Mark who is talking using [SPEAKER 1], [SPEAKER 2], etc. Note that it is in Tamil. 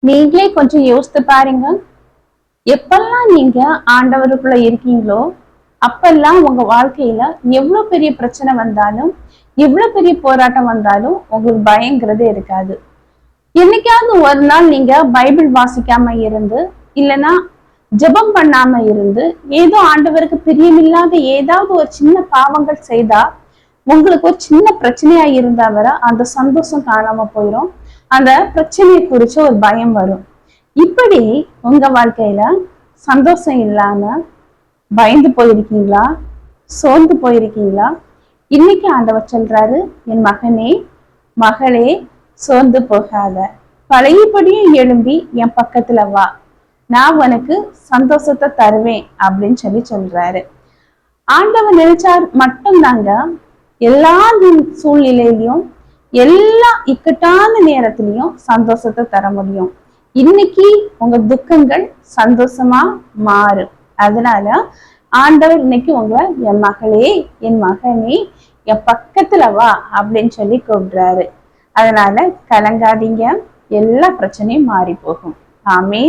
[SPEAKER 1] நீங்களே கொஞ்சம் யோசித்து பாருங்க. எப்பெல்லாம் நீங்க ஆண்டவருக்குள்ள இருக்கீங்களோ அப்பெல்லாம் உங்க வாழ்க்கையில எவ்வளவு பெரிய பிரச்சனை வந்தாலும், எவ்வளவு பெரிய போராட்டம் வந்தாலும் உங்களுக்கு பயங்கிறது இருக்காது. என்னைக்காவது ஒரு நாள் நீங்க பைபிள் வாசிக்காம இருந்து, இல்லைன்னா ஜெபம் பண்ணாம இருந்து, ஏதோ ஆண்டவருக்கு பிரியமில்லாத ஏதாவது ஒரு சின்ன பாவங்கள் செய்தா உங்களுக்கு ஒரு சின்ன பிரச்சனையா இருந்தா வர அந்த சந்தோஷம் காணாம போயிடும். அந்த பிரச்சனையை குறிச்சு ஒரு பயம் வரும். இப்படி உங்க வாழ்க்கையில சந்தோஷம் இல்லாம பயந்து போயிருக்கீங்களா? சோர்ந்து போயிருக்கீங்களா? இன்னைக்கு ஆண்டவர் சொல்றாரு, என் மகனே மகளே, சோர்ந்து போகாத, பழையபடியும் எழும்பி என் பக்கத்துல வா, நான் உனக்கு சந்தோஷத்தை தருவேன் அப்படின்னு சொல்றாரு. ஆண்டவர் நினைச்சார் மட்டும்தாங்க எல்லா சூழ்நிலையிலையும், எல்லா இக்கட்டான நேரத்திலையும் சந்தோஷத்தை தர முடியும். இன்னைக்கு உங்க துக்கங்கள் சந்தோஷமா மாறும். அதனால ஆண்டவர் இன்னைக்கு உங்களை என் மகளே என் மகனே என் பக்கத்துல வா அப்படின்னு கூப்பிடுறாரு. அதனால கலங்காதீங்க, எல்லா பிரச்சனையும் மாறி போகும். ஆமே.